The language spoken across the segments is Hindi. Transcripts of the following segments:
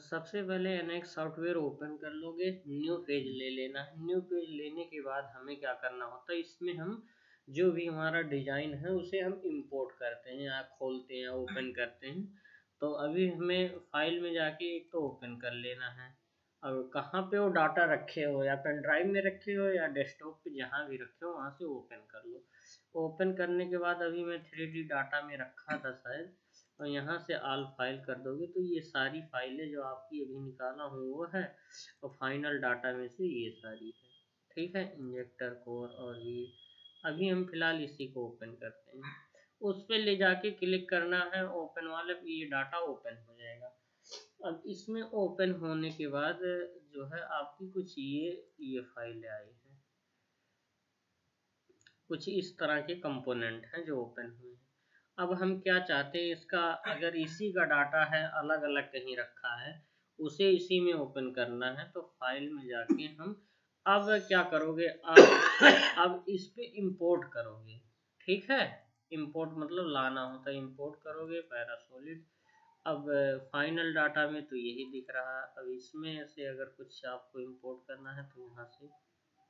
सबसे पहले NX सॉफ्टवेयर ओपन कर लोगे, न्यू पेज ले लेना है। न्यू पेज लेने के बाद हमें क्या करना होता है, इसमें हम जो भी हमारा डिज़ाइन है उसे हम इंपोर्ट करते हैं या खोलते हैं, ओपन करते हैं। तो अभी हमें फाइल में जाके एक तो ओपन कर लेना है। और कहाँ पे वो डाटा रखे हो, या पेन ड्राइव में रखे हो या डेस्कटॉप पे जहाँ भी रखे हो वहाँ से ओपन कर लो। ओपन करने के बाद अभी मैं 3D डाटा में रखा था शायद, और यहाँ से ऑल फाइल कर दोगे तो ये सारी फाइलें जो आपकी अभी निकाला हूँ वो है, और फाइनल डाटा में से ये सारी है। ठीक है, इंजेक्टर कोर और ये अभी हम फिलहाल इसी को ओपन करते हैं। उस पर ले जाके क्लिक करना है ओपन वाले पे, ये डाटा ओपन हो जाएगा। अब इसमें ओपन होने के बाद जो है आपकी कुछ ये फाइलें आई हैं, कुछ इस तरह के कंपोनेंट हैं जो ओपन हुए हैं। अब हम क्या चाहते हैं, इसका अगर इसी का डाटा है अलग अलग कहीं रखा है, उसे इसी में ओपन करना है, तो फाइल में जाके हम अब क्या करोगे आप अब इस पे इंपोर्ट करोगे। ठीक है, इंपोर्ट मतलब लाना होता है, इंपोर्ट करोगे पैरासोलिड। अब फाइनल डाटा में तो यही दिख रहा है। अब इसमें से अगर कुछ आपको इंपोर्ट करना है तो यहाँ से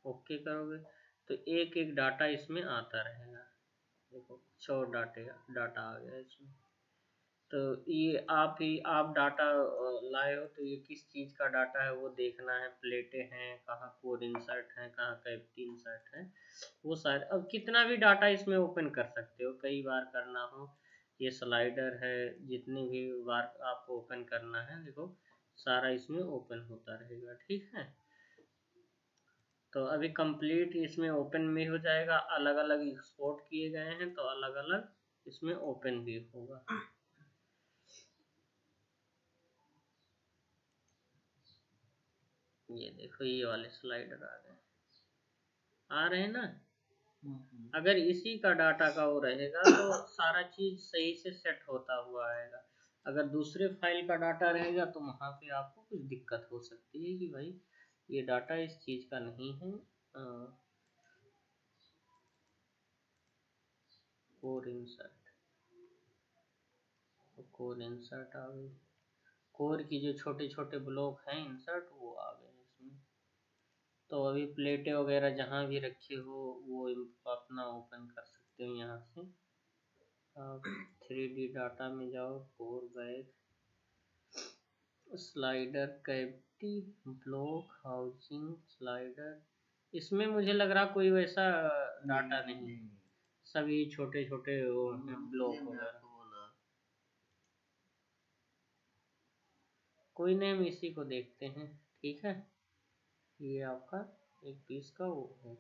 ओके करोगे तो एक एक डाटा इसमें आता रहेगा। देखो 100 डाटा आ गया इसमें। तो ये आप डाटा लाए हो, तो ये किस चीज़ का डाटा है वो देखना है। प्लेटें हैं, कहाँ कोर इंसर्ट है, कहाँ कैविटी इंसर्ट है, वो सारे। अब कितना भी डाटा इसमें ओपन कर सकते हो, कई बार करना हो। ये स्लाइडर है, जितनी भी बार आपको ओपन करना है देखो सारा इसमें ओपन होता रहेगा। ठीक है, तो अभी कंप्लीट इसमें ओपन में हो जाएगा। अलग अलग एक्सपोर्ट किए गए हैं तो अलग अलग इसमें ओपन भी होगा। ये देखो ये वाले स्लाइडर आ गए, आ रहे हैं ना। अगर इसी का डाटा का वो रहेगा तो सारा चीज सही से सेट होता हुआ आएगा। अगर दूसरे फाइल का डाटा रहेगा तो वहाँ पे आपको कुछ दिक्कत हो सकती है कि भाई ये डाटा इस चीज का नहीं है। कोर इंसर्ट, कोर इंसर्ट आ गई। कोर की जो छोटे छोटे ब्लॉक हैं इंसर्ट, वो आ गए इसमें। तो अभी प्लेटें वगैरह जहाँ भी रखे हो वो अपना ओपन कर सकते हो यहाँ से। आप 3D डाटा में जाओ, core bag, slider, cavity, block, housing, slider. इसमें मुझे लग रहा कोई वैसा डाटा नहीं है, सभी छोटे छोटे वो ब्लॉक वगैरह। कोई नहीं, हम इसी को देखते हैं। ठीक है, ये आपका एक पीस का वो है।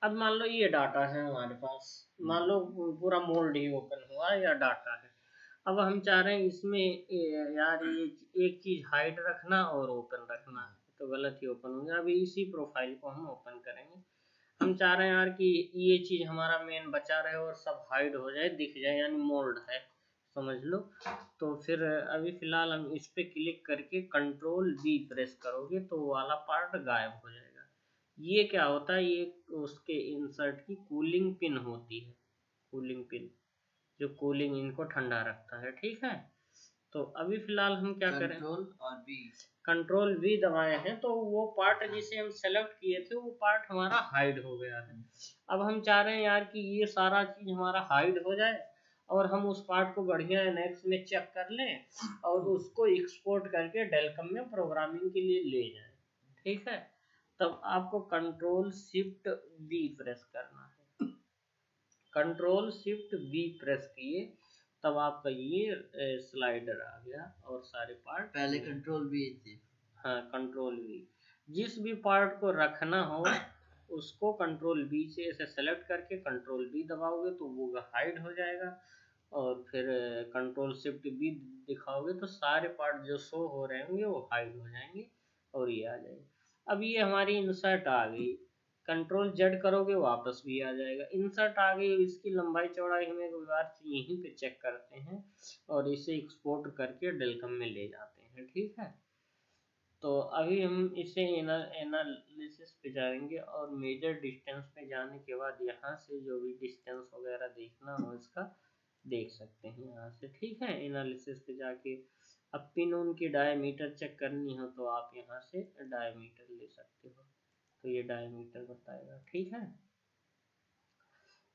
अब मान लो ये डाटा है हमारे पास, मान लो पूरा मोल्ड ही ओपन हुआ या डाटा है। अब हम चाह रहे हैं इसमें यार ये एक चीज हाइड रखना और ओपन रखना, तो गलत ही ओपन हो गया। अभी इसी प्रोफाइल को हम ओपन करेंगे। हम चाह रहे हैं यार कि ये चीज हमारा मेन बचा रहे और सब हाइड हो जाए, दिख जाए, यानी मोल्ड है, समझ लो। तो फिर अभी फिलहाल हम इस पे क्लिक करके कंट्रोल V प्रेस करोगे तो वो वाला पार्ट गायब हो जाएगा। ये क्या होता है, ये उसके इंसर्ट की कूलिंग पिन होती है, कूलिंग पिन जो कूलिंग इनको ठंडा रखता है। ठीक है, तो अभी फिलहाल हम क्या करें, कंट्रोल V दबाए हैं तो वो पार्ट जिसे हम सेलेक्ट किए थे वो पार्ट हमारा हाइड हो गया है। अब हम चाह रहे हैं यार कि ये सारा चीज हमारा हाइड हो जाए और हम उस पार्ट को बढ़िया NX में चेक कर लें और उसको एक्सपोर्ट करके डेलकम में प्रोग्रामिंग के लिए ले जाएं। ठीक है, तब आपको कंट्रोल शिफ्ट V प्रेस करना है। कंट्रोल शिफ्ट V प्रेस किए तब आपका ये स्लाइडर आ गया और सारे पार्ट। पहले कंट्रोल V थी। हाँ, कंट्रोल V। जिस भी पार्ट को रखना हो उसको कंट्रोल V से ऐसे सेलेक्ट करके कंट्रोल V दबाओगे तो वो हाइड हो जाएगा। और फिर कंट्रोल शिफ्ट V दिखाओगे तो सारे पार्ट जो शो हो रहे होंगे वो हाइड हो जाएंगे और ये आ जाएगा। अब ये हमारी इंसर्ट आ गई, कंट्रोल Z करोगे वापस भी आ जाएगा। इंसर्ट आ गई, इसकी लंबाई चौड़ाई हम एक बार यहीं पे चेक करते हैं और इसे एक्सपोर्ट करके डेलकम में ले जाते हैं। ठीक है, तो अभी हम इसे एनालिसिस पे जाएंगे और मेजर डिस्टेंस पे जाने के बाद यहाँ से जो भी डिस्टेंस वगैरह देखना हो इसका देख सकते हैं यहाँ से। ठीक है, एनालिसिस पे जाके अब पिन उनकी डायमीटर चेक करनी हो तो आप यहाँ से डायमीटर ले सकते हो, तो ये डायमीटर बताएगा। ठीक है,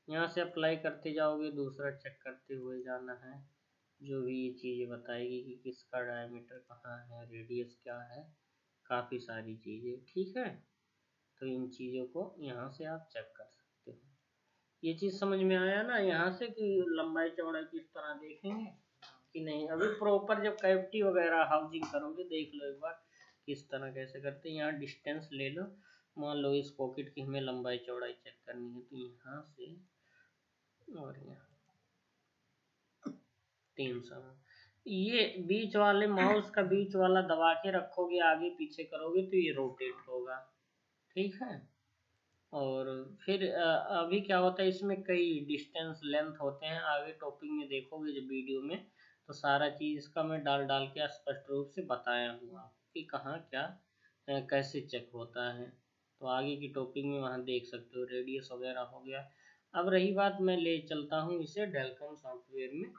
यहाँ से अप्लाई करते जाओगे, दूसरा चेक करते हुए जाना है, जो भी ये चीज़ें बताएगी कि किसका डायमीटर कहाँ है, रेडियस क्या है, काफ़ी सारी चीज़ें। ठीक है, तो इन चीज़ों को यहाँ से आप चेक कर सकते हो। ये चीज़ समझ में आया ना यहाँ से कि लंबाई चौड़ाई किस तरह देखेंगे कि नहीं। अभी प्रॉपर जब कैविटी वगैरह हाउसिंग करोगे देख लो एक बार किस तरह कैसे करते हैं। यहाँ डिस्टेंस ले लो, मान लो इस पॉकेट की हमें लंबाई चौड़ाई चेक करनी है, तो यहाँ से और यहाँ 300। ये बीच वाले माउस का बीच वाला दबा के रखोगे, आगे पीछे करोगे तो ये रोटेट होगा। ठीक है, और फिर अभी क्या होता है इसमें कई डिस्टेंस लेंथ होते हैं, आगे टॉपिक में देखोगे जब वीडियो में, तो सारा चीज़ इसका मैं डाल डाल के स्पष्ट रूप से बताया हूँ आपको कि कहाँ क्या कैसे चेक होता है। तो आगे की टॉपिक में वहाँ देख सकते हो, रेडियस वगैरह हो गया। अब रही बात, मैं ले चलता हूँ इसे डेलकम सॉफ्टवेयर में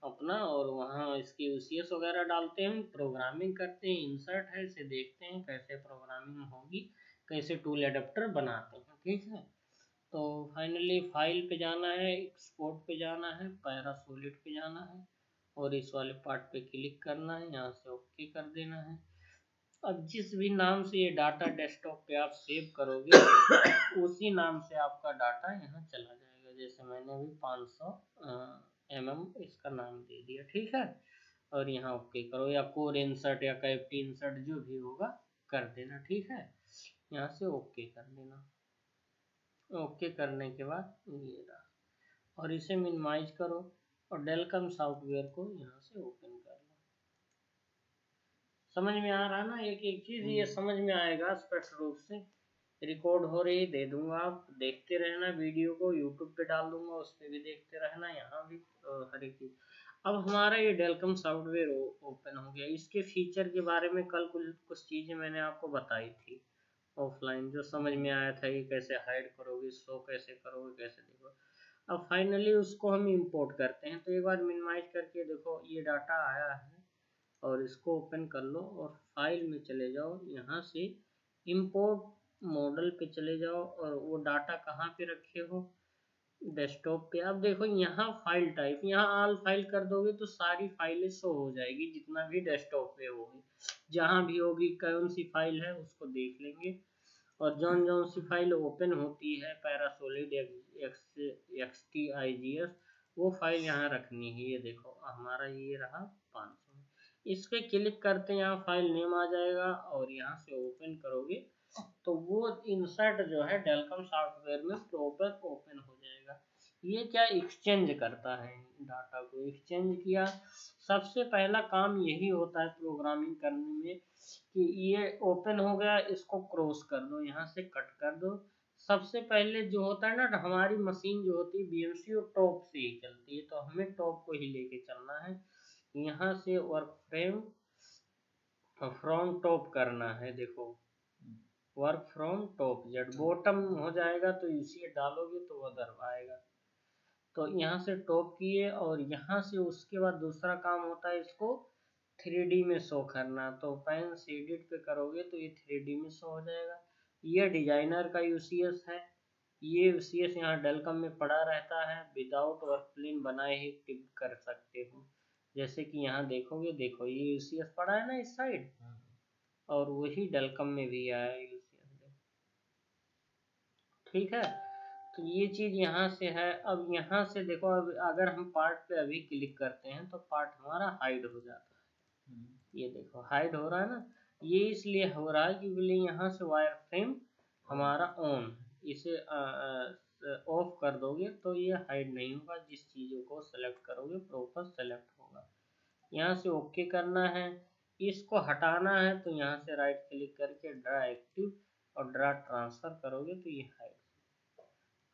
अपना, और वहाँ इसकी यूसीएस वगैरह डालते हैं, प्रोग्रामिंग करते हैं, इंसर्ट है, इसे देखते हैं कैसे प्रोग्रामिंग होगी, कैसे टूल एडाप्टर बनाते हैं। ठीक है, तो फाइनली फाइल पे जाना है, एक्सपोर्ट पे जाना है, पैरासोलिड पे जाना है, और इस वाले पार्ट पे क्लिक करना है, यहाँ से ओके कर देना है। अब जिस भी नाम से ये डाटा डेस्कटॉप पे आप सेव करोगे उसी नाम से आपका डाटा यहाँ चला जाएगा। जैसे मैंने अभी 500 mm इसका नाम दे दिया। ठीक है, और यहाँ ओके करो, या कोर इंसर्ट या कैविटी इंसर्ट जो भी होगा कर देना। ठीक है, यहाँ से ओके कर देना। ओके करने के बाद ये रहा, और इसे मिनिमाइज करो और डेलकम सॉफ्टवेयर को यहाँ से ओपन कर लो। समझ में आ रहा ना, एक एक चीज़ ये समझ में आएगा स्पष्ट रूप से। रिकॉर्ड हो रही दे दूंगा, आप देखते रहना, वीडियो को यूट्यूब पे डाल दूंगा, उस पर भी देखते रहना, यहाँ भी हर एक चीज़। अब हमारा ये डेलकम सॉफ्टवेयर ओपन हो गया। इसके फीचर के बारे में कल कुछ चीज़ें मैंने आपको बताई थी ऑफलाइन, जो समझ में आया था कि कैसे हाइड करोगे, शो कैसे करोगे, कैसे देखो। अब फाइनली उसको हम इंपोर्ट करते हैं, तो एक बार मिनिमाइज करके देखो ये डाटा आया है, और इसको ओपन कर लो और फाइल में चले जाओ, यहाँ से इंपोर्ट मॉडल पे चले जाओ, और वो डाटा कहाँ पे रखे हो, डेस्कटॉप पे। अब देखो यहाँ फाइल टाइप, यहाँ ऑल फाइल कर दोगे तो सारी फाइलें शो हो जाएगी, जितना भी डेस्कटॉप पे होगी, जहाँ भी होगी कौन सी फाइल है उसको देख लेंगे। और जौन जौन सी फाइल ओपन होती है पैरासोलिड XTIGS, वो फाइल यहाँ रखनी है। ये देखो हमारा ये रहा 500। इस पे क्लिक करते हैं, यहाँ फाइल नेम आ जाएगा, और यहाँ से ओपन करोगे तो वो इंसर्ट जो है डेलकम सॉफ्टवेयर में प्रॉपर ओपन हो जाएगा। ये क्या एक्सचेंज करता है, डाटा को एक्सचेंज किया। सबसे पहला काम यही होता है प्रोग्रामिंग करने में कि ये ओपन हो गया, इसको क्रॉस कर दो, यहाँ से कट कर दो। सबसे पहले जो होता है ना, हमारी मशीन जो होती है बीएमसी वो टॉप से ही चलती है, तो हमें टॉप को ही लेके चलना है। यहाँ से वर्क फ्रेम फ्रॉम टॉप करना है, देखो work from top Z, bottom हो जाएगा तो इसी डालोगे तो वो दबाएगा। तो यहाँ से टॉप किए, और यहाँ से उसके बाद दूसरा काम होता है इसको 3D में शो करना, तो पेन से एडिट पे करोगे तो ये 3D में शो हो जाएगा। ये डिजाइनर का यूसीएस है, ये यूसीएस यहाँ डेलकम में पड़ा रहता है, विदाउट वर्क प्लेन बनाए ही टिक कर सकते हो। जैसे कि यहाँ देखोगे, देखो ये यूसीएस पड़ा है ना इस साइड, और वही डेलकम में भी आया यूसीएस। ठीक है, तो ये चीज़ यहाँ से है। अब यहाँ से देखो, अब अगर हम पार्ट पे अभी क्लिक करते हैं तो पार्ट हमारा हाइड हो जाता है। ये देखो हाइड हो रहा है ना, ये इसलिए हो रहा है क्योंकि यहाँ से वायर फ्रेम हमारा ऑन, इसे ऑफ कर दोगे तो ये हाइड नहीं होगा। जिस चीज़ों को सेलेक्ट करोगे प्रॉपर सेलेक्ट होगा। यहाँ से ओके करना है, इसको हटाना है तो यहाँ से राइट क्लिक करके ड्रा एक्टिव और ड्रा ट्रांसफर करोगे तो ये हाइड।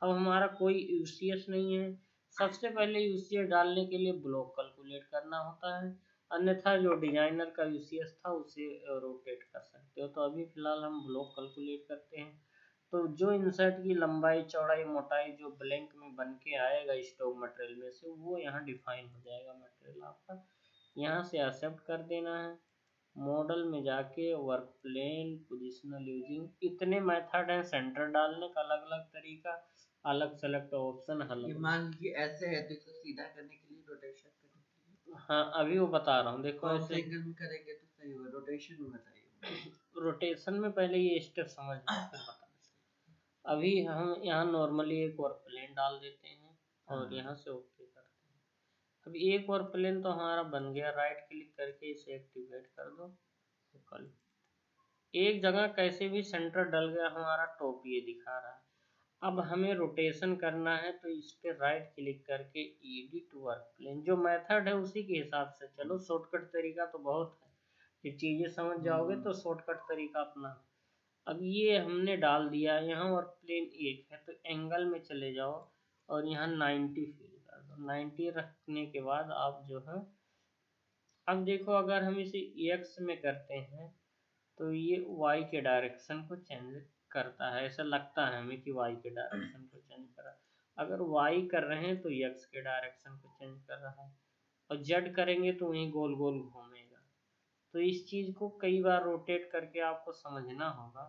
अब हमारा कोई यूसीएस नहीं है। सबसे पहले यूसीएस डालने के लिए ब्लॉक कैलकुलेट करना होता है, अन्यथा जो डिजाइनर का यूसीएस था उसे रोटेट कर सकते हो। तो अभी फिलहाल हम ब्लॉक कैलकुलेट करते हैं, तो जो इंसर्ट की लंबाई चौड़ाई मोटाई जो ब्लैंक में बन के आएगा स्टॉक मटेरियल में से, वो यहाँ डिफाइन हो जाएगा मटेरियल आपका। यहाँ से एक्सेप्ट कर देना है। मॉडल में जाके वर्क प्लेन पोजिशनल यूजिंग, इतने मेथड हैं सेंटर डालने का, अलग अलग तरीका, अलग सेलेक्ट ऑप्शन हल। मान लीजिए ऐसे है तो इसको सीधा करने के लिए, रोटेशन करने के लिए, हाँ अभी वो बता रहा हूँ, देखो ऐसे एंगल में करेंगे तो सही होगा। रोटेशन में बताइए। रोटेशन में पहले ये स्टेप समझ लो फिर बता। अभी हम यहाँ नॉर्मली एक और प्लेन डाल देते हैं और यहाँ से ओके करते हैं। अब एक और प्लेन तो हमारा बन गया, राइट क्लिक करके इसे एक्टिवेट कर दो। तो कल एक जगह कैसे भी सेंटर डल गया हमारा, टॉप ये दिखा रहा है। अब हमें रोटेशन करना है तो इस पे राइट क्लिक करके एडिट वर्क प्लेन, जो मेथड है उसी के हिसाब से चलो, शॉर्टकट तरीका तो बहुत है, ये चीजें समझ जाओगे तो शॉर्टकट तरीका अपना। अब ये हमने डाल दिया, यहाँ वर्क प्लेन एक है तो एंगल में चले जाओ और यहाँ 90 फील कर दो। 90 रखने के बाद आप जो है, अब देखो अगर हम इसे एक्स में करते हैं तो ये वाई के डायरेक्शन को चेंज करता है, ऐसा लगता है हमें कि वाई के डायरेक्शन को चेंज कर रहा है। अगर वाई कर रहे हैं तो एक्स के डायरेक्शन को चेंज कर रहा है, और जेड करेंगे तो वहीं गोल गोल घूमेगा। तो इस चीज़ को कई बार रोटेट करके आपको समझना होगा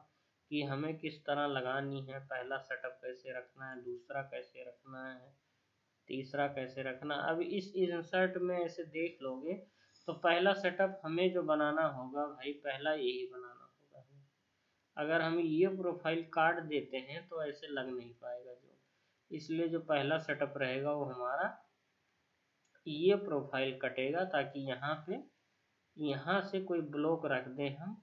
कि हमें किस तरह लगानी है, पहला सेटअप कैसे रखना है, दूसरा कैसे रखना है, तीसरा कैसे रखना। अब इस इंसर्ट में ऐसे देख लोगे तो पहला सेटअप हमें जो बनाना होगा भाई, पहला यही बनाना होगा। अगर हम ये प्रोफाइल काट देते हैं तो ऐसे लग नहीं पाएगा जो, इसलिए जो पहला सेटअप रहेगा वो हमारा ये प्रोफाइल कटेगा, ताकि यहाँ से कोई ब्लॉक रख दें हम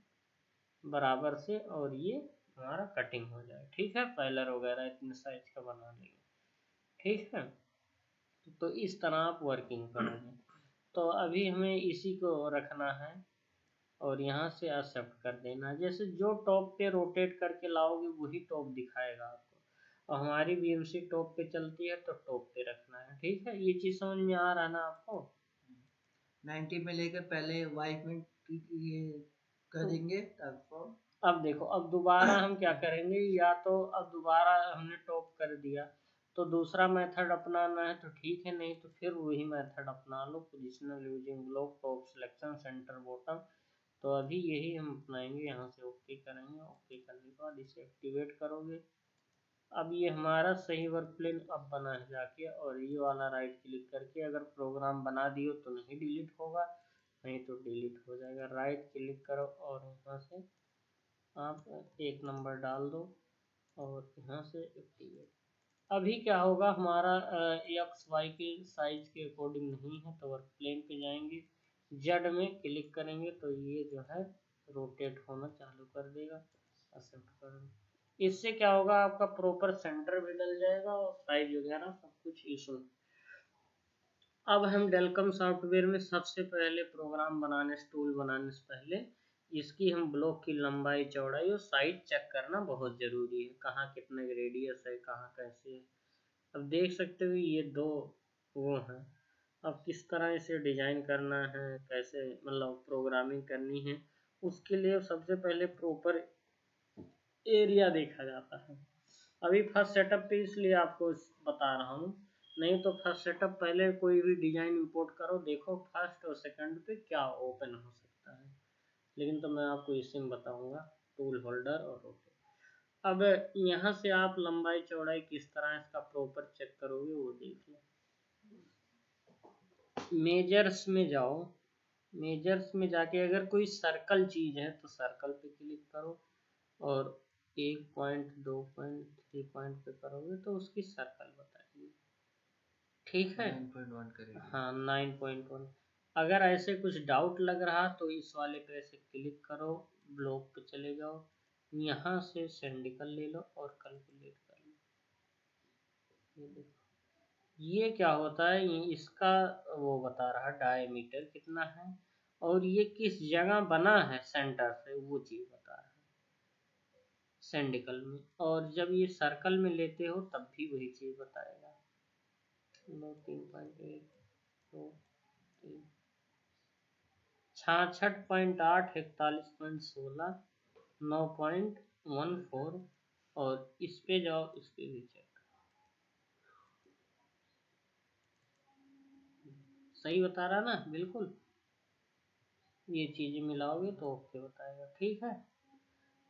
बराबर से और ये हमारा कटिंग हो जाए। ठीक है, पैलर वगैरह इतने साइज का बना लेंगे। ठीक है, तो इस तरह आप वर्किंग करोगे। तो अभी हमें इसी को रखना है और यहाँ से एक्सेप्ट कर देना। जैसे जो टॉप पे रोटेट करके लाओगे वही टॉप दिखाएगा आपको, और हमारी बीएमसी टॉप पे चलती है तो टॉप पे रखना है। ठीक है, ये चीज़ समझ में आ रहा है ना आपको? 90 में लेकर पहले वाइट में ये करेंगे ट्रांसफॉर्म। अब देखो, अब दोबारा हम क्या करेंगे, या तो अब दोबारा हमने टॉप कर दिया तो दूसरा मेथड अपनाना है तो ठीक है, नहीं तो फिर वही मेथड अपना लो, positional using block top selection centre bottom. तो अभी यही हम अपनाएंगे, यहाँ से ओके करेंगे। ओके करने के बाद इसे एक्टिवेट करोगे। अब ये हमारा सही वर्क प्लेन अब बना है जाके, और ये वाला राइट क्लिक करके अगर प्रोग्राम बना दियो तो नहीं डिलीट होगा, नहीं तो डिलीट हो जाएगा। राइट क्लिक करो और यहाँ से आप एक नंबर डाल दो और यहाँ से एक्टिवेट। अभी क्या होगा, हमारा एक्स वाई के साइज के अकॉर्डिंग नहीं है तो वर्क प्लेन पे जाएंगे, जेड में क्लिक करेंगे तो ये जो है रोटेट होना चालू कर देगा। एक्सेप्ट कर दो। इससे क्या होगा, आपका प्रॉपर सेंटर भी डल जाएगा और साइज वगैरह सब कुछ इशू। अब हम डेलकम सॉफ्टवेयर में सबसे पहले प्रोग्राम बनाने से, टूल बनाने से पहले इसकी हम ब्लॉक की लंबाई चौड़ाई और साइज चेक करना बहुत ज़रूरी है, कहाँ कितना रेडियस है, कहाँ कैसे है। अब देख सकते हो ये दो वो हैं। अब किस तरह इसे डिजाइन करना है, कैसे मतलब प्रोग्रामिंग करनी है, उसके लिए सबसे पहले प्रॉपर एरिया देखा जाता है। अभी फर्स्ट सेटअप पे इसलिए आपको बता रहा हूँ, नहीं तो फर्स्ट सेटअप पहले कोई भी डिजाइन इंपोर्ट करो, देखो फर्स्ट और सेकंड पे क्या ओपन हो सकता है, लेकिन तो मैं आपको इसी में बताऊंगा, टूल होल्डर और रोटेट। अब यहाँ से आप लंबाई चौड़ाई किस तरह इसका प्रॉपर चेक करोगे वो देख लो। मेजर्स में जाओ, मेजर्स में जाके अगर कोई सर्कल चीज है तो सर्कल पे क्लिक करो, और 1 पॉइंट 2 पॉइंट 3 पॉइंट पे करोगे तो उसकी सर्कल बताएगी। ठीक है, 9.1 करेंगे। हाँ 9.1। अगर ऐसे कुछ डाउट लग रहा तो इस वाले पे ऐसे क्लिक करो, ब्लॉक पे चले जाओ, यहाँ से सिंडिकल ले लो और कैलकुलेट कर लो। ये देखो ये क्या होता है, ये इसका वो बता रहा है डायमीटर कितना है, और ये किस जगह बना है सेंटर से वो चीज़ बता रहा है सिंडिकल में। और जब ये सर्कल में लेते हो तब भी वही चीज़ बताएगा। 3.1 2 3 66.8 41.16 9.14 और इस पे जाओ, इस पे भी चेक। सही बता रहा ना, बिल्कुल। ये चीजें मिलाओगे तो ओके बताएगा, ठीक है।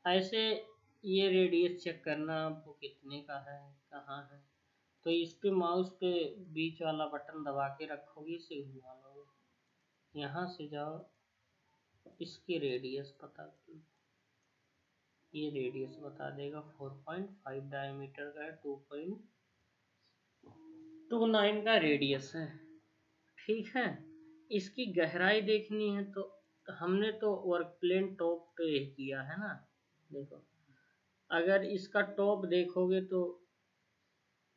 ऐसे ये रेडियस चेक करना आपको कितने का है, कहाँ है। तो इस पे माउस पे बीच वाला बटन दबा के रखोगे, इसे घुमा लोगे, यहाँ से जाओ, इसकी रेडियस पता करो। ये रेडियस बता देगा 4.5 डायमीटर का है, 2.29 का रेडियस है, ठीक है। इसकी गहराई देखनी है तो हमने तो वर्क प्लेन टॉप पे किया है ना, देखो। अगर इसका टॉप देखोगे तो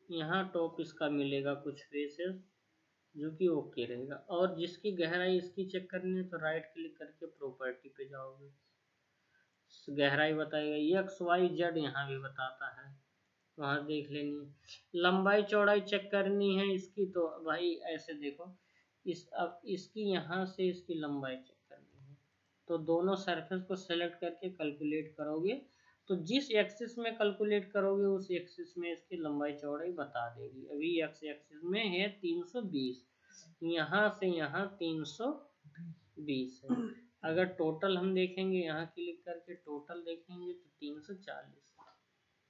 यहाँ टॉप इसका मिलेगा कुछ फेसेस, जो कि ओके रहेगा। और जिसकी गहराई इसकी चेक करनी है तो राइट क्लिक करके प्रॉपर्टी पे जाओगे, गहराई बताएगा। एक्स वाई जेड यहाँ भी बताता है, वहाँ देख लेनी है। लंबाई चौड़ाई चेक करनी है इसकी तो भाई ऐसे देखो, अब इसकी यहाँ से इसकी लंबाई चेक करनी है तो दोनों सरफेस को सेलेक्ट करके कैलकुलेट करोगे, तो जिस एक्सिस में कैलकुलेट करोगे उस एक्सिस में इसकी लंबाई चौड़ाई बता देगी। अभी एक्स एक्सिस में है 320, यहाँ से यहाँ 320 है। अगर टोटल हम देखेंगे, यहाँ क्लिक करके टोटल देखेंगे तो 340,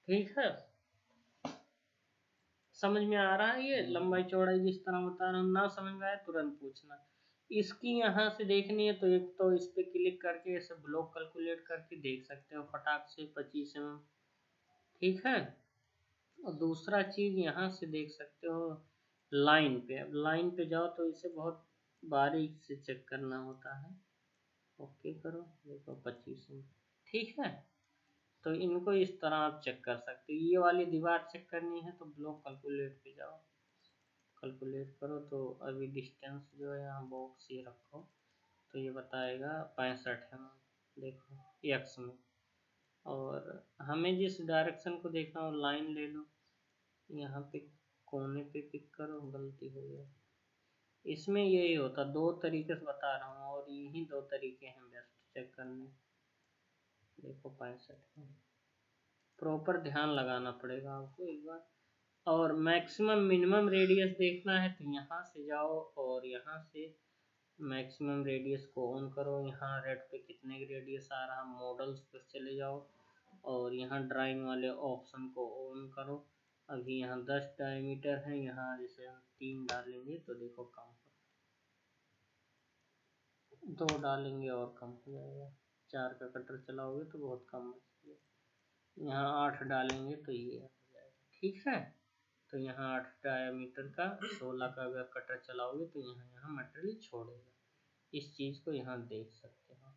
ठीक है। समझ में आ रहा है? ये लंबाई चौड़ाई जिस तरह बता रहा हूँ, ना समझ में आए तुरंत पूछना। इसकी यहाँ से देखनी है तो एक तो इस पे क्लिक करके ऐसे ब्लॉक कैलकुलेट करके देख सकते हो फटाक से 25 mm, ठीक है। और दूसरा चीज यहाँ से देख सकते हो लाइन पे। अब लाइन पे जाओ तो इसे बहुत बारीक से चेक करना होता है, ओके करो, देखो 25 mm, ठीक है। तो इनको इस तरह आप चेक कर सकते हो। ये वाली दीवार चेक करनी है तो ब्लॉक कैलकुलेट पे जाओ, कैलकुलेट करो। तो अभी डिस्टेंस जो है यहाँ बॉक्स ये रखो तो ये बताएगा 65 है, देखो एक्स में। और हमें जिस डायरेक्शन को देखना हो लाइन ले लो, यहाँ पे कोने पे पिक करो, गलती हो गया। इसमें यही होता, दो तरीके से बता रहा हूँ और यही दो तरीके हैं बेस्ट चेक करने। देखो 65 प्रॉपर ध्यान लगाना पड़ेगा आपको एक बार। और मैक्सिमम मिनिमम रेडियस देखना है तो यहाँ से जाओ और यहाँ से मैक्सिमम रेडियस को ऑन करो। यहाँ रेड पे कितने रेडियस आ रहा, मॉडल्स पर चले जाओ और यहाँ ड्राइंग वाले ऑप्शन को ऑन करो। अभी यहाँ 10 डायमीटर है, यहाँ जैसे हम 3 डालेंगे तो देखो कम, 2 डालेंगे और कम हो जाएगा। 4 का कटर चलाओगे तो बहुत कम बचेगा। यहाँ 8 डालेंगे तो ये हो जाएगा, ठीक है। तो यहाँ 8 डायमीटर का 16 का अगर कटर चलाओगे तो यहाँ मटेरियल छोड़ेगा। इस चीज़ को यहाँ देख सकते हो।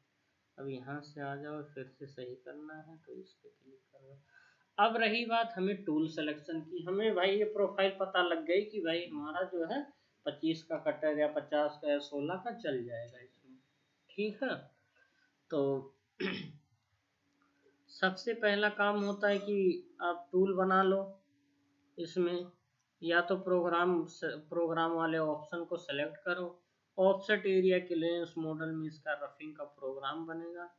अब यहाँ से आ जाओ, फिर से सही करना है तो इस पर क्लिक करो। अब रही बात हमें टूल सिलेक्शन की, हमें भाई ये प्रोफाइल पता लग गई कि भाई हमारा जो है 25 का कटर या 50 का या 16 का चल जाएगा इसमें, ठीक है। तो सबसे पहला काम होता है कि आप टूल बना लो। इसमें या तो प्रोग्राम वाले ऑप्शन को सेलेक्ट करो। ऑफसेट एरिया क्लियरेंस मॉडल में इसका रफिंग का प्रोग्राम बनेगा।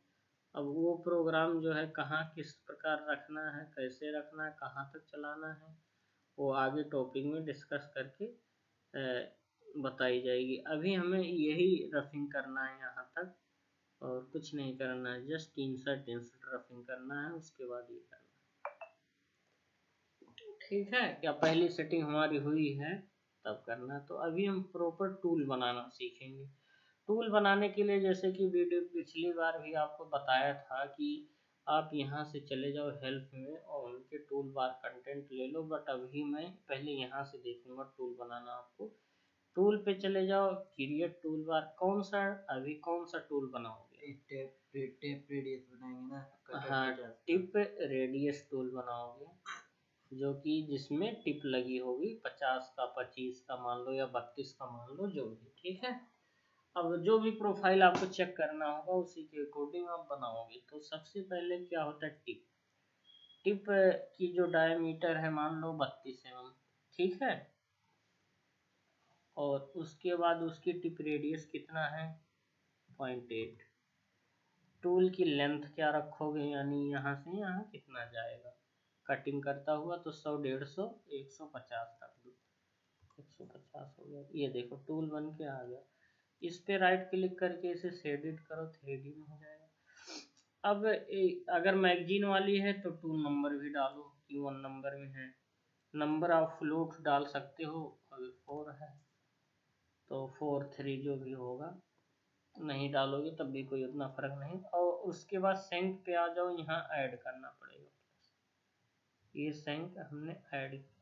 अब वो प्रोग्राम जो है कहाँ किस प्रकार रखना है, कैसे रखना है, कहाँ तक चलाना है, वो आगे टॉपिक में डिस्कस करके बताई जाएगी। अभी हमें यही रफिंग करना है यहाँ तक, और कुछ नहीं करना है, जस्ट इंसर्ट रफिंग करना है, उसके बाद ये करना है, ठीक है। क्या पहली सेटिंग हमारी हुई है तब करना। तो अभी हम प्रॉपर टूल बनाना सीखेंगे। टूल बनाने के लिए जैसे कि वीडियो पिछली बार भी आपको बताया था कि आप यहाँ से चले जाओ हेल्प में और उनके टूल बार कंटेंट ले लो, बट अभी मैं पहले यहाँ से देखूंगा टूल बनाना। आपको टूल पे चले जाओ, क्रिएट टूल बार, कौन सा अभी कौन सा टूल बनाओगे? टेप रेडियस बनाएंगे ना, हाँ, टिप रेडियस टूल बनाओगे, जो कि जिसमें टिप लगी होगी 50 का, 25 का मान लो या 32 का मान लो, जो भी, ठीक है। अब जो भी प्रोफाइल आपको चेक करना होगा उसी के अकॉर्डिंग आप बनाओगे। तो सबसे पहले क्या होता है, टिप। टिप की जो डायमीटर है मान लो 32 mm, ठीक है। और उसके बाद उसकी टिप रेडियस कितना है, 0.8। टूल की लेंथ क्या रखोगे, यानी यहाँ से यहाँ कितना जाएगा, कटिंग करता हुआ, तो 100, 150, 150 तक दो, 150 हो गया। ये देखो टूल बन के आ गया। इस पे राइट क्लिक करके इसे शेडिड करो, 3D में हो जाएगा। अब अगर मैगजीन वाली है तो टूल नंबर भी डालो कि 1 नंबर में है। नंबर ऑफ फ्लोट डाल सकते हो, अगर 4 है तो 4, 3 जो भी होगा, नहीं डालोगे तब भी कोई उतना फर्क नहीं। और उसके बाद सेंक पे आ जाओ, यहाँ ऐड करना पड़ेगा। ये सेंक हमने ऐड किया।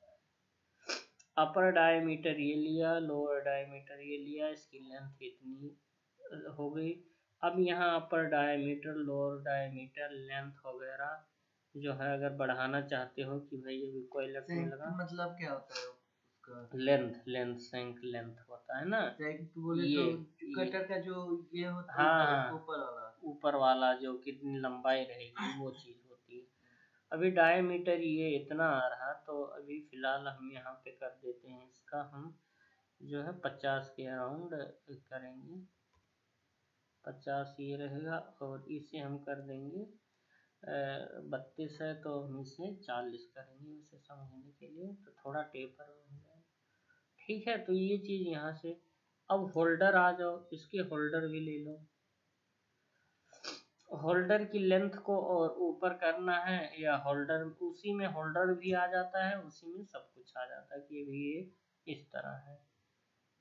अपर डायमीटर ये लिया, लोअर डायमीटर ये लिया, इसकी लेंथ इतनी हो गई। अब यहाँ अपर डायमीटर, लोअर डायमीटर, लेंथ वगैरह जो है अगर बढ़ाना चाहते हो कि भाई ये कॉइलर में लगा, मतलब क्या होता है उसका? लेंथ सेंक लेंथ होता है ना, सेंक बोले ये तो कटर का जो ये होता है, हाँ ऊपर वाला, ऊपर वाला जो कितनी लंबाई रहेगी वो चीज होती है। अभी डायमीटर ये इतना आ रहा, तो अभी फिलहाल हम यहाँ पे कर देते हैं इसका, हम जो है 50 के अराउंड करेंगे। 50 ये रहेगा, और इसे हम कर देंगे 32 है तो हम इसे 40 करेंगे, इसे समझने के लिए तो थोड़ा टेपर हो जाए। ठीक है, तो ये चीज यहाँ से। अब होल्डर आ जाओ, इसके होल्डर भी ले लो। होल्डर की लेंथ को और ऊपर करना है, या होल्डर उसी में होल्डर भी आ जाता है, उसी में सब कुछ आ जाता है कि भी ये इस तरह है।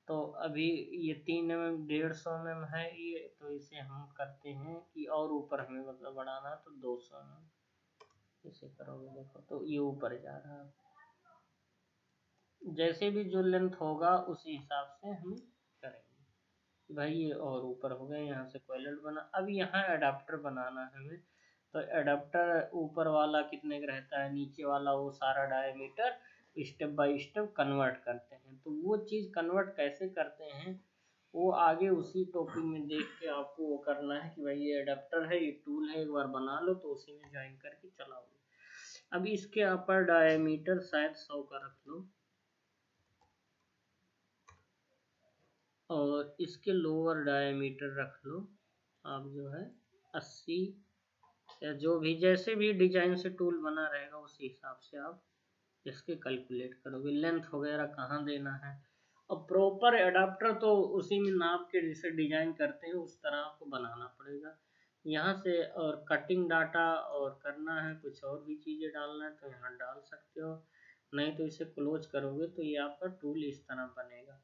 तो अभी ये 3 mm 150 mm है ये, तो इसे हम करते हैं कि और ऊपर हमें मतलब बढ़ाना है तो 200 mm इसे करोगे। देखो तो ये ऊपर जा रहा है। जैसे भी जो लेंथ होगा उसी हिसाब से हम करेंगे। भाई ये और ऊपर हो गया, यहाँ से कॉइलर बना। अब यहाँ एडाप्टर बनाना है हमें, तो एडाप्टर ऊपर वाला कितने का रहता है, नीचे वाला वो सारा diameter step by step convert करते हैं। तो वो चीज़ कन्वर्ट कैसे करते हैं वो आगे उसी टॉपिक में देख के आपको वो करना है कि भाई ये एडाप्टर है, ये टूल है, एक बार बना लो तो उसी में ज्वाइन करके चलाओगे। अब इसके अपर डायमीटर शायद 100 का रख लो, और इसके लोअर डायमीटर रख लो आप जो है 80, या जो भी जैसे भी डिजाइन से टूल बना रहेगा उसी हिसाब से आप इसके कैलकुलेट करोगे। लेंथ वगैरह कहाँ देना है, और प्रॉपर एडाप्टर तो उसी में नाप के जैसे डिजाइन करते हैं उस तरह आपको बनाना पड़ेगा यहाँ से। और कटिंग डाटा और करना है, कुछ और भी चीज़ें डालना है तो यहाँ डाल सकते हो, नहीं तो इसे क्लोज करोगे तो ये आपका टूल इस तरह बनेगा।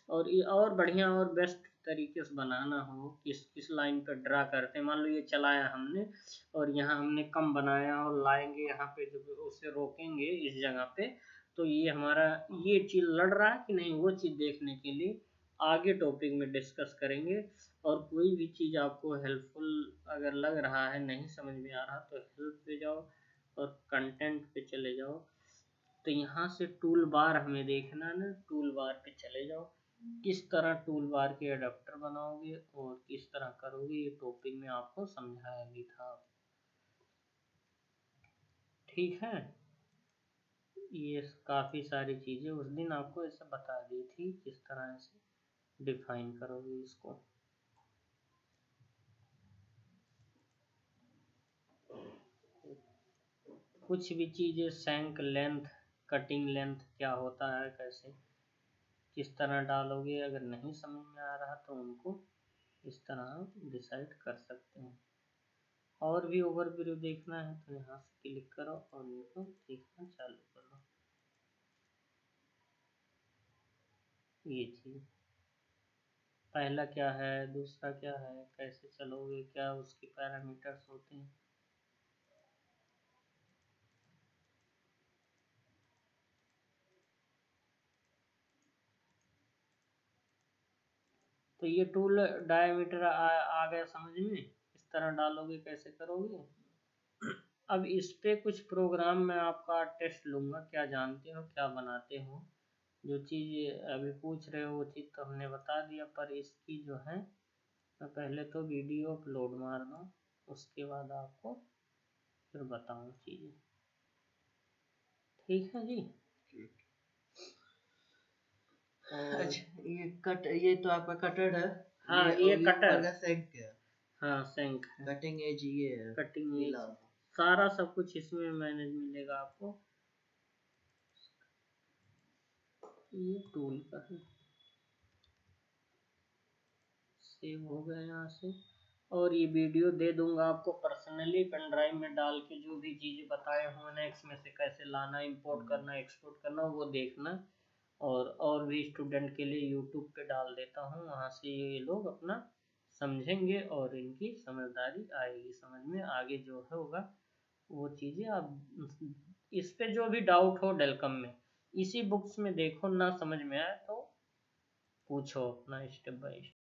और ये और बढ़िया और बेस्ट तरीके से बनाना हो, किस किस लाइन पर ड्रा करते हैं, मान लो ये चलाया हमने और यहाँ हमने कम बनाया और लाएंगे यहाँ पे जब उसे रोकेंगे इस जगह पे, तो ये हमारा ये चीज़ लड़ रहा है कि नहीं, वो चीज़ देखने के लिए आगे टॉपिक में डिस्कस करेंगे। और कोई भी चीज़ आपको हेल्पफुल अगर लग रहा है, नहीं समझ में आ रहा, तो हेल्प पे जाओ और कंटेंट पे चले जाओ। तो यहाँ से टूल बार हमें देखना है ना, टूल बार पे चले जाओ, किस तरह टूल बार के अडेप्टर बनाओगे और किस तरह करोगे, ये टॉपिक में आपको समझाया भी था। ठीक है, ये काफ़ी सारी चीज़ें उस दिन आपको ऐसे बता दी थी, किस तरह से डिफाइन करोगे इसको। कुछ भी चीज़ें सेंक लेंथ, कटिंग लेंथ क्या होता है, कैसे किस तरह डालोगे, अगर नहीं समझ में आ रहा तो उनको इस तरह डिसाइड कर सकते हैं। और भी ओवरव्यू देखना है तो यहाँ से क्लिक करो और इनको देखना चालू करो। ये चीज़ पहला क्या है, दूसरा क्या है, कैसे चलोगे, क्या उसके पैरामीटर्स होते हैं। तो ये टूल डायमीटर आ गया समझ में, इस तरह डालोगे कैसे करोगे। अब इस पे कुछ प्रोग्राम में आपका टेस्ट लूँगा, क्या जानते हो क्या बनाते हो। जो चीज़ अभी पूछ रहे हो वो चीज़ तो हमने बता दिया, पर इसकी जो है मैं पहले तो वीडियो अपलोड मार दूँ, उसके बाद आपको फिर बताऊँ चीज़ें। ठीक है जी। अच्छा ये तो आपका कटर है। हाँ ये कटर, का सेंक है। हाँ सेंक है, कटिंग एज ये है, कटिंग एज सारा सब कुछ इसमें मैनेज मिलेगा आपको। ये टूल का है, सेव हो गया यहाँ से। और ये वीडियो दे दूंगा आपको पर्सनली पेन ड्राइव में डाल के, जो भी चीज़ें बताए हो नेक्स्ट में से कैसे लाना, इंपोर्ट करना, एक्सपोर्ट करना, वो देखना। और भी स्टूडेंट के लिए यूट्यूब पे डाल देता हूँ, वहाँ से ये लोग अपना समझेंगे और इनकी समझदारी आएगी समझ में। आगे जो होगा वो चीज़ें आप इस पे जो भी डाउट हो डेलकम में इसी बुक्स में देखो, ना समझ में आए तो पूछो अपना स्टेप बाय स्टेप।